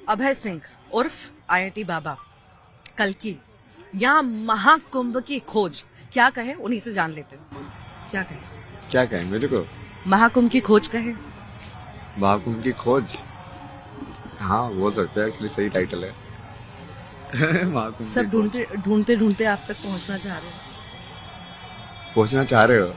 अभय सिंह उर्फ आईआईटी बाबा, कल्कि या महाकुंभ की खोज, क्या कहे उन्हीं से जान लेते हैं। क्या कहे? क्या कहेंगे देखो, महाकुंभ की खोज कहे। महाकुंभ की खोज, हाँ हो सकता है, एक्चुअली सही टाइटल है। महाकुंभ की सब खोज। ढूंढते ढूंढते आप तक पहुंचना चाह रहे हैं। पहुंचना चाह रहे हो?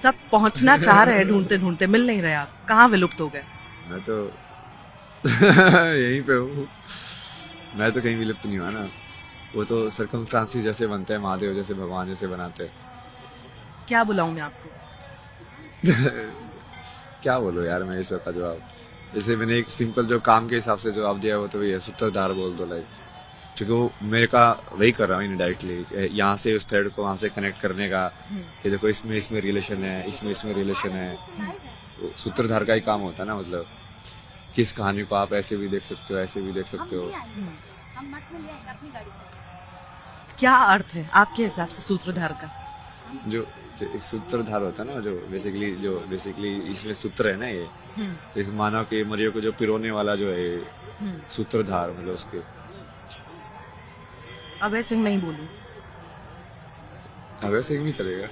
सब पहुंचना चाह रहे हैं, ढूंढते ढूंढते मिल नहीं रहे आप, कहाँ विलुप्त हो गए। मैं तो यहीं पे हूँ। मैं तो कहीं विलुप्त नहीं हुआ ना। वो तो सर्कमस्टांसिस जैसे बनते हैं, महादेव जैसे, भगवान जैसे बनाते हैं। क्या बुलाऊं मैं आपको? क्या बोलो यार, मैं इस सब का जवाब, जैसे मैंने एक सिंपल जो काम के हिसाब से जवाब दिया वो तो वही है, सूत्रधार बोल दो। लाइक क्योंकि वो मेरे का वही कर रहा हूँ इनडायरेक्टली, यहाँ से उस थ्रेड को वहां से कनेक्ट करने का, कि देखो इसमें इसमें रिलेशन है, इसमें रिलेशन है। वो सूत्रधार का ही काम होता है ना, मतलब कि इस कहानी को आप ऐसे भी देख सकते हो, ऐसे भी देख सकते हो। क्या अर्थ है आपके हिसाब से सूत्रधार का? जो जो एक सूत्रधार होता है ना, जो बेसिकली इसमें सूत्र है ना ये, तो इस मानव के मरियो को जो पिरोने वाला जो है ये सूत्रधार, मतलब उसके। अभय सिंह नहीं बोलूं? अभय सिंह भी चलेगा।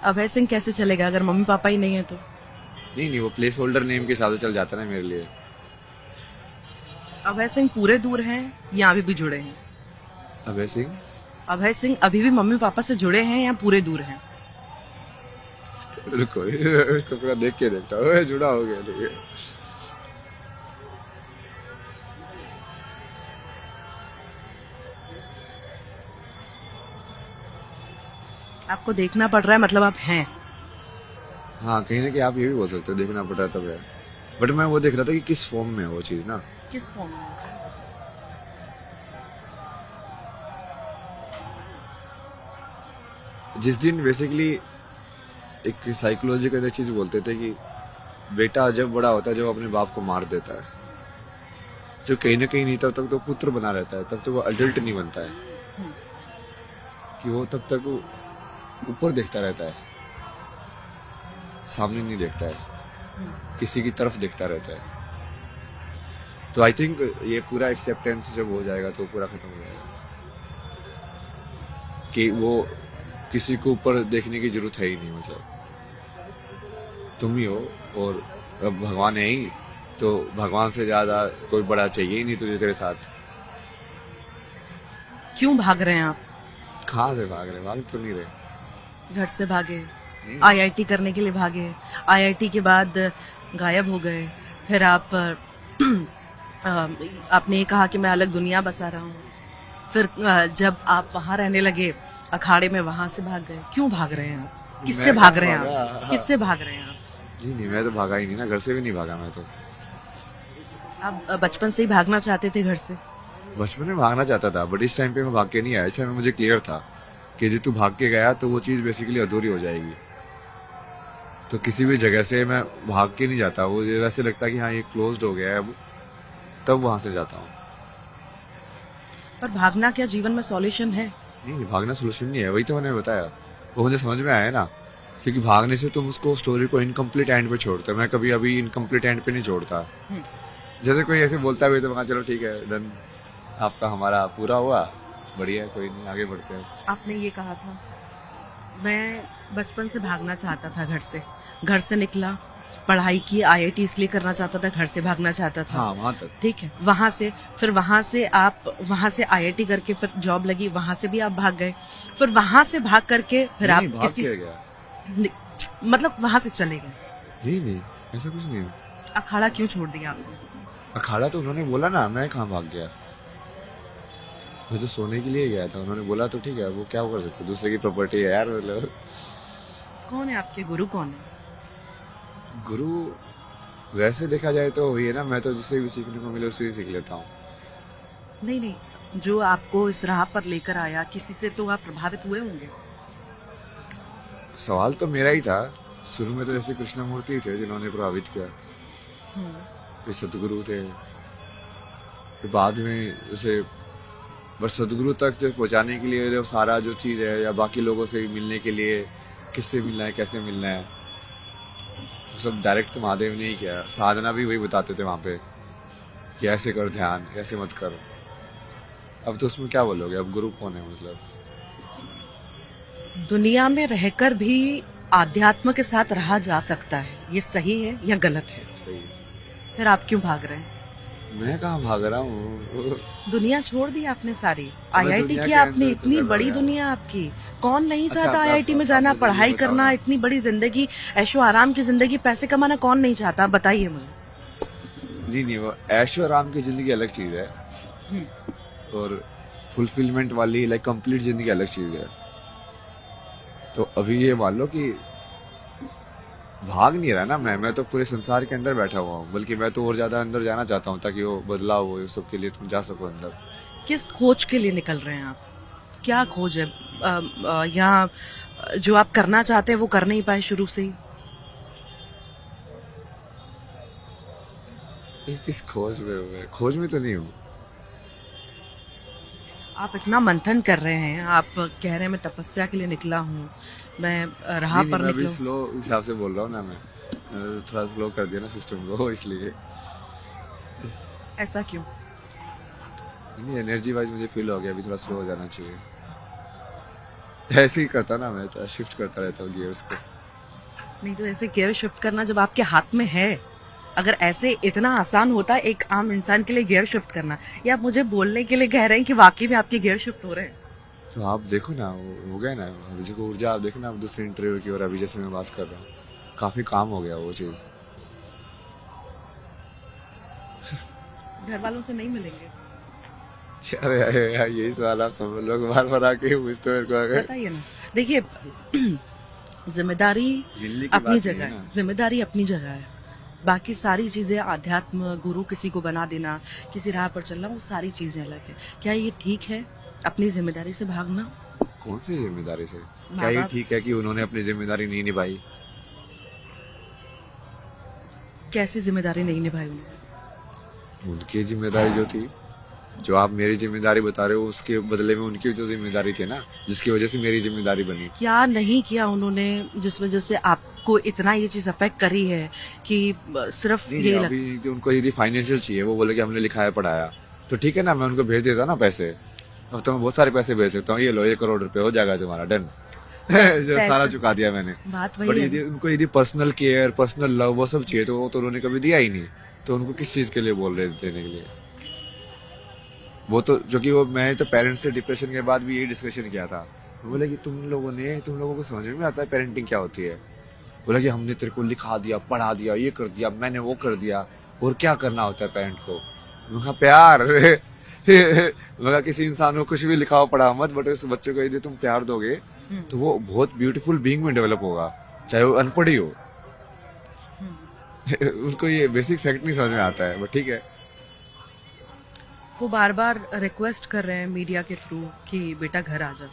अभय सिंह कैसे चलेगा अगर मम्मी पापा ही नहीं है तो? नहीं, वो प्लेस होल्डर नेम के हिसाब से चल जाता है ना मेरे लिए। अभय सिंह पूरे दूर हैं या अभी भी जुड़े हैं? अभय सिंह, अभय सिंह अभी भी मम्मी पापा से जुड़े हैं या पूरे दूर हैं? रुको इसको पूरा देख के देखता हूँ, जुड़ा हो गया ठीक है। आपको देखना पड़ रहा है, मतलब आप हैं। हाँ, कहीं ना कहीं आप ये भी बोल सकते हो, देखना पड़ रहा था तब है। बट मैं वो देख रहा था कि किस फॉर्म में है वो चीज ना। किस फॉर्म में? जिस दिन बेसिकली एक साइकोलॉजी का चीज बोलते थे कि बेटा जब बड़ा होता है, जब अपने बाप को मार देता है, जो कहीं ना कहीं नहीं, तब तक तो पुत्र बना रहता है, तब तक वो अडल्ट नहीं बनता है। कि वो तब तक वो ऊपर देखता रहता है, सामने नहीं देखता है, किसी की तरफ देखता रहता है। तो आई थिंक ये पूरा एक्सेप्टेंस जब हो जाएगा तो पूरा खत्म हो जाएगा, कि वो किसी को ऊपर देखने की जरूरत है ही नहीं। मतलब तुम ही हो और अब भगवान है ही, तो भगवान से ज्यादा कोई बड़ा चाहिए ही नहीं तुझे तेरे साथ। क्यों भाग रहे हैं आप? कहाँ से भाग रहे? भाग तो नहीं रहे। घर से भागे, आईआईटी करने के लिए भागे, आईआईटी के बाद गायब हो गए, फिर आप आपने ये कहा कि मैं अलग दुनिया बसा रहा हूँ, फिर जब आप वहां रहने लगे अखाड़े में, वहां से भाग गए। क्यों भाग रहे हैं आप? किससे मैं भाग रहे हैं भागा। आप? किससे भाग रहे हैं आप? नहीं, मैं तो भागा ही नहीं ना, घर से भी नहीं भागा मैं तो। आप बचपन से ही भागना चाहते थे घर से? बचपन में भागना चाहता था, बट इस टाइम पे मैं भाग के नहीं आया। इस टाइम में मुझे क्लियर था कि यदि तू भाग के गया तो वो चीज बेसिकली अधूरी हो जाएगी। तो किसी भी जगह से मैं भाग के नहीं जाता, वो वैसे लगता कि हाँ ये क्लोज्ड हो गया है अब, तब वहां से जाता हूँ। पर भागना क्या जीवन में सॉल्यूशन है? नहीं, भागना सोल्यूशन नहीं है, वही तो मैंने बताया। वो मुझे समझ में आया ना, क्योंकि भागने से तुम उसको स्टोरी को इनकम्प्लीट एंड पे छोड़ते हो। मैं कभी अभी इनकम्प्लीट एंड पे नहीं छोड़ता। जैसे कोई ऐसे बोलता भी तो मैं चलो ठीक है डन, आपका हमारा पूरा हुआ, बढ़िया, कोई नहीं, आगे बढ़ते हैं। आपने ये कहा था मैं बचपन से भागना चाहता था घर से, घर से निकला, पढ़ाई की, आईआईटी इसलिए करना चाहता था, घर से भागना चाहता था। हाँ, वहां तक। ठीक है, वहां से फिर वहां से आईआईटी करके फिर जॉब लगी, वहां से भी आप भाग गए, फिर वहां से भाग करके फिर आप नहीं, भाग किसी के गया। मतलब वहां से चले गए। नहीं, ऐसा कुछ नहीं है। अखाड़ा क्यों छोड़ दिया आपने? अखाड़ा तो उन्होंने बोला ना, मैं कहाँ भाग गया। मैं तो सोने के लिए गया था, उन्होंने बोला तो ठीक है, वो क्या कर सकते, दूसरे की प्रॉपर्टी है यार। मतलब कौन है आपके गुरु? कौन है गुरु वैसे देखा जाए तो वही है ना, मैं तो जिससे भी सीखने को मिले उससे ही सीख लेता हूँ। नहीं नहीं, जो आपको इस राह पर लेकर आया, किसी से तो आप प्रभावित हुए होंगे। सवाल तो मेरा ही था शुरू में, तो जैसे कृष्णमूर्ति थे जिन्होंने प्रभावित किया, फिर सदगुरु थे, फिर बाद में जैसे, बस सदगुरु तक जो पहुंचाने के लिए जो सारा जो चीज है, या बाकी लोगों से मिलने के लिए किससे मिलना है, कैसे मिलना है, वो सब डायरेक्ट तो महादेव ने ही किया। साधना भी वही बताते थे वहां पे, कि ऐसे कर ध्यान, ऐसे मत कर। अब तो उसमें क्या बोलोगे, अब गुरु कौन है मतलब? दुनिया में रहकर भी आध्यात्म के साथ रहा जा सकता है, ये सही है या गलत है? सही। फिर आप क्यों भाग रहे हैं? मैं कहाँ भाग रहा हूँ? दुनिया छोड़ दी आपने सारी, मैं आईआईटी दुनिया की के आपने, अंदर इतनी तो बड़ी गया। दुनिया आपकी। कौन नहीं अच्छा, चाहता आप- आईआईटी में आप- जाना, आप मुझे ये पढ़ाई बताओ करना, ना। इतनी बड़ी जिंदगी, ऐशो आराम की जिंदगी, पैसे कमाना कौन नहीं चाहता? आप बताइए मुझे। नहीं नहीं, वो ऐशो आराम की जिंदगी अलग चीज है, और फुलफिलमेंट वाली लाइक कंप्लीट जिंदगी अलग चीज है। तो अभी ये मान लो कि भाग नहीं रहा ना मैं तो पूरे संसार के अंदर बैठा हुआ हूँ, बल्कि मैं तो और ज्यादा अंदर जाना चाहता हूँ ताकि वो बदलाव हो, इस सब के लिए तुम जा सको अंदर। किस खोज के लिए निकल रहे हैं आप? क्या खोज है? यहाँ जो आप करना चाहते हैं वो कर नहीं पाए शुरू से ही? किस खोज में हूँ मैं? खोज में तो नहीं हूँ। आप इतना मंथन कर रहे हैं, आप कह रहे हैं मैं तपस्या के लिए निकला हूँ, मैं राह नहीं, पर मैं अभी निकला हूँ। स्लो हिसाब से बोल रहा हूँ ना मैं। थोड़ा स्लो कर दिया ना सिस्टम को, इसलिए। ऐसा क्यों? नहीं, एनर्जी वाइज मुझे फील हो गया अभी थोड़ा स्लो हो जाना चाहिए। ऐसे ही करता ना मैं, तो शिफ्ट करता रहता हूँ गियर्स को। नहीं तो ऐसे गियर शिफ्ट करना जब आपके हाथ में है, अगर ऐसे इतना आसान होता एक आम इंसान के लिए गियर शिफ्ट करना, या आप मुझे बोलने के लिए कह रहे हैं कि वाकई में आपके गियर शिफ्ट हो रहे हैं? तो आप देखो ना, वो हो गया ना, अभी को ऊर्जा आप देखो ना, आप दूसरे इंटरव्यू की, और अभी जैसे मैं बात कर रहा हूँ, काफी काम हो गया वो चीज। घर वालों से नहीं मिलेंगे? अरे यार, यार यही सवाल आप सब लोग बार बार आके पूछते हो मेरे को। अगर बताइए ना। देखिए, जिम्मेदारी मिलने की अपनी बात नहीं जगह है है, ना। जिम्मेदारी अपनी जगह है। बाकी सारी चीजें, आध्यात्म, गुरु किसी को बना देना, किसी राह पर चलना, वो सारी चीजें अलग है। क्या ये ठीक है अपनी जिम्मेदारी से भागना? कौन सी जिम्मेदारी से? माँ क्या ये बाप- ठीक है कि उन्होंने अपनी जिम्मेदारी नहीं निभाई? कैसी जिम्मेदारी नहीं निभाई उन्होंने? उनकी जिम्मेदारी जो थी, जो आप मेरी जिम्मेदारी बता रहे हो, उसके बदले में उनकी जो जिम्मेदारी थी ना, जिसकी वजह से मेरी जिम्मेदारी बनी। क्या नहीं किया उन्होंने जिस वजह से आपको इतना ये चीज अफेक्ट करी है कि सिर्फ नहीं, ये नहीं, लग... अभी तो उनको यदि फाइनेंशियल चाहिए, वो बोले कि हमने लिखाया पढ़ाया, तो ठीक है ना, मैं उनको भेज देता ना पैसे। अब तो मैं बहुत सारे पैसे भेज सकता हूँ, ये लो 1 करोड़ रुपए हो जाएगा तुम्हारा, डन। जो सारा चुका दिया मैंने। बात वही बट है यदि उनको यदि पर्सनल केयर, पर्सनल लव, वो सब चाहिए, तो वो तो उन्होंने कभी दिया ही नहीं। तो उनको किस चीज के लिए बोल रहे थे देने के लिए? वो तो जो कि वो, मैंने तो पेरेंट्स से डिप्रेशन के बाद भी यही डिस्कशन किया था। वो बोले कि तुम लोगों को समझ में आता है पेरेंटिंग क्या होती है? बोला कि हमने तेरे को लिखा दिया, पढ़ा दिया, ये कर दिया, मैंने वो कर दिया, और क्या करना होता है पेरेंट को? मैं कहा प्यार। मैं कहा किसी इंसान को कुछ भी लिखाओ पढ़ा मत, बट उस बच्चे को यदि तुम प्यार दोगे तो वो बहुत ब्यूटीफुल बीइंग में डेवलप होगा, चाहे वो अनपढ़ ही हो। उनको ये बेसिक फैक्ट नहीं समझ में आता है, बट ठीक है। वो बार बार रिक्वेस्ट कर रहे हैं मीडिया के थ्रू कि बेटा घर आ जा।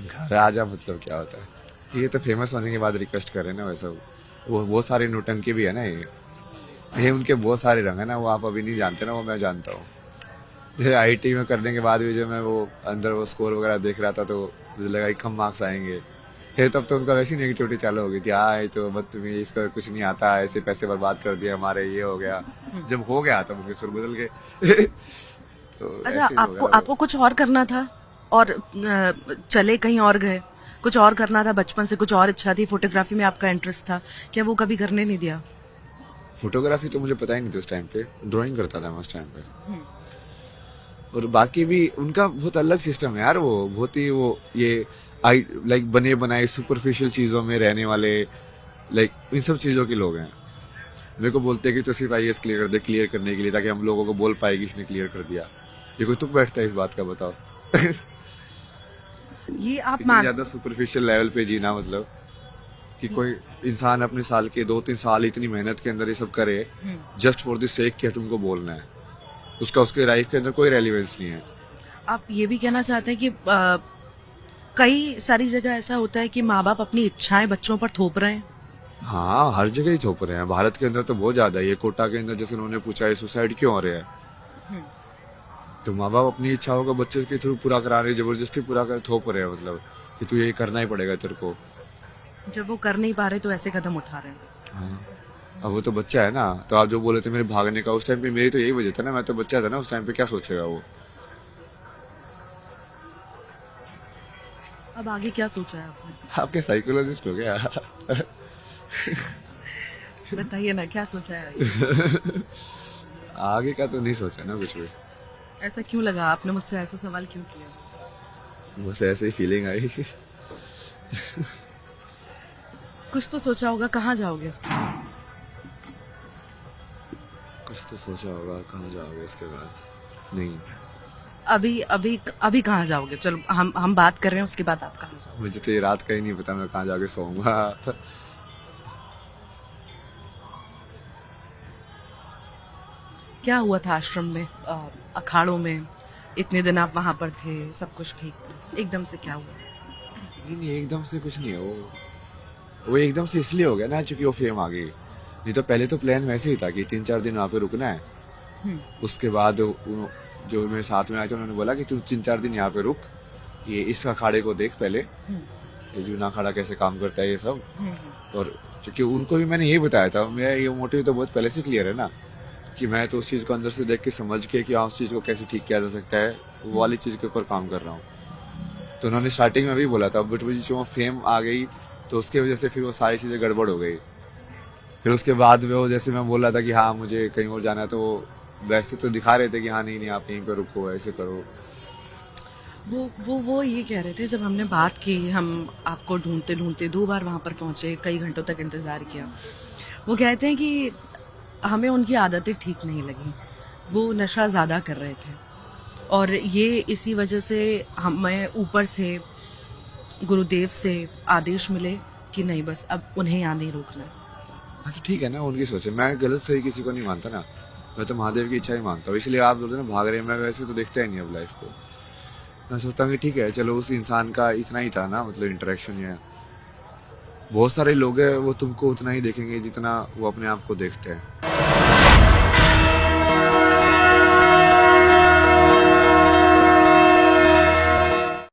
घर आ जा मतलब क्या होता है? ये तो फेमस होने के बाद रिक्वेस्ट कर रहे हैं ना, वैसा वो बहुत सारे नौटंकी भी है ना, ये उनके बहुत सारे रंग है ना, वो आप अभी नहीं जानते ना, वो मैं जानता हूँ। आईटी में करने के बाद भी जो मैं वो अंदर वो स्कोर वगैरह देख रहा था, तो मुझे लगा कि कम मार्क्स आएंगे। फिर तब तो उनका वैसी नेगेटिविटी चालू हो गई थी, आए तो बदतमीज, इसका कुछ नहीं आता, ऐसे पैसे बर्बाद कर दिए हमारे, ये हो गया। जब हो गया तब उनके सुर बदल गए। तो अच्छा, ऐसे ही हो आपको गया। आपको कुछ और करना था और चले कहीं और गए? कुछ और करना था, बचपन से कुछ और इच्छा थी, फोटोग्राफी में आपका इंटरेस्ट था, क्या वो कभी करने नहीं दिया? फोटोग्राफी तो मुझे पता ही नहीं था उस टाइम पे, ड्राइंग करता था मैं उस टाइम पे। और बाकी भी उनका बहुत अलग सिस्टम है यार, वो बहुत ही वो ये आई लाइक बने बनाए सुपरफिशियल चीजों में रहने वाले, लाइक इन सब चीजों के लोग हैं। मेरे को बोलते हैं कि तो सिर्फ आईएएस क्लियर कर दे, क्लियर करने के लिए, ताकि हम लोगों को बोल पाए कि इसने क्लियर कर दिया। ये कोई तुक बैठता है इस बात का, बताओ? ये आप इतनी मान ज्यादा सुपरफिशियल लेवल पे जीना, मतलब कि कोई इंसान अपने साल के 2-3 साल इतनी मेहनत के अंदर ये सब करे जस्ट फॉर द सेक कि तुमको बोलना है, उसका उसके लाइफ के अंदर कोई रेलिवेंस नहीं है। आप ये भी कहना चाहते हैं कि कई सारी जगह ऐसा होता है कि माँ बाप अपनी इच्छाएं बच्चों पर थोप रहे हैं? हाँ, हर जगह ही थोप रहे हैं, भारत के अंदर तो बहुत ज्यादा है। ये कोटा के अंदर जैसे उन्होंने पूछा है सुसाइड क्यों हो रहे हैं, तो माँ बाप अपनी इच्छाओं का बच्चे के थ्रू पूरा करा रहे हैं, जबरदस्ती पूरा कर थोप रहे हैं, मतलब कि तू ये करना ही पड़ेगा तेरे को। जब वो कर नहीं पा रहे तो ऐसे कदम उठा रहे हैं। हाँ, अब वो तो बच्चा है ना, तो आप जो बोले थे मेरे भागने का, उस टाइम पे मेरी तो यही वजह था ना, मैं तो बच्चा था ना उस टाइम पे, क्या सोचेगा वो। अब आगे क्या सोचा है आपने? आपके साइकोलॉजिस्ट हो गया। बताइए ना, क्या सोचा है आगे? आगे का तो नहीं सोचा ना कुछ भी, ऐसा क्यों लगा, आपने मुझसे ऐसा सवाल क्यों किया? बस ऐसे ही फीलिंग आई। कुछ तो सोचा होगा, कहाँ जाओगे इसके बाद? कुछ तो सोचा होगा, कहाँ जाओगे इसके बाद? नहीं, अभी अभी अभी कहाँ जाओगे? चलो हम बात कर रहे हैं, उसके बाद आप कहाँ जाओगे? मुझे तो ये रात का ही नहीं पता मैं कहाँ जाके सोऊंगा। क्या हुआ था आश्रम में, अखाड़ों में? इतने दिन आप वहां पर थे, सब कुछ ठीक था, एकदम से क्या हुआ? नहीं नहीं, एकदम से कुछ नहीं है वो एकदम से इसलिए हो गया ना क्योंकि वो फेम आ गई। नहीं तो पहले तो प्लान वैसे ही था कि 3-4 दिन वहाँ पे रुकना है। उसके बाद जो मेरे साथ में आए थे उन्होंने बोला कि तू 3-4 दिन यहाँ पे रुक, ये इस अखाड़े को देख पहले, ये जूना अखाड़ा कैसे काम करता है ये सब। और क्योंकि उनको भी मैंने यही बताया था, मेरा ये मोटिव तो बहुत पहले से क्लियर है ना, कि मैं तो उस चीज को अंदर से देख के समझ के कि हाँ उस चीज को कैसे ठीक किया जा सकता है, वो वाली चीज के ऊपर काम कर रहा हूँ। तो उन्होंने स्टार्टिंग में भी बोला था, बट वो जो फेम आ गई तो उसके वजह से फिर वो सारी चीजें गड़बड़ हो गई। फिर उसके बाद वो जैसे मैं बोल रहा था कि हाँ मुझे कहीं और जाना है, तो वो वैसे तो दिखा रहे थे कि हाँ नहीं नहीं आप यहीं पे रुको, ऐसे करो। वो ये कह रहे थे, जब हमने बात की, हम आपको ढूंढते ढूंढते 2 बार वहां पर पहुंचे, कई घंटों तक इंतजार किया। वो कहते हैं कि हमें उनकी आदतें ठीक नहीं लगी, वो नशा ज्यादा कर रहे थे, और ये इसी वजह से हमें ऊपर से गुरुदेव से आदेश मिले कि नहीं, बस अब उन्हें यहाँ नहीं रोकना है। हाँ तो ठीक है ना, उनकी सोचे, मैं गलत सही किसी को नहीं मानता ना, मैं तो महादेव की इच्छा ही मानता हूँ। इसलिए आप बोलते ना भाग रहे हैं, मैं वैसे तो देखता ही नहीं अब लाइफ को। मैं सोचता हूँ कि ठीक है चलो, उस इंसान का इतना ही था ना, मतलब इंटरेक्शन। ये बहुत सारे लोग हैं वो तुमको उतना ही देखेंगे जितना वो अपने आप को देखते हैं।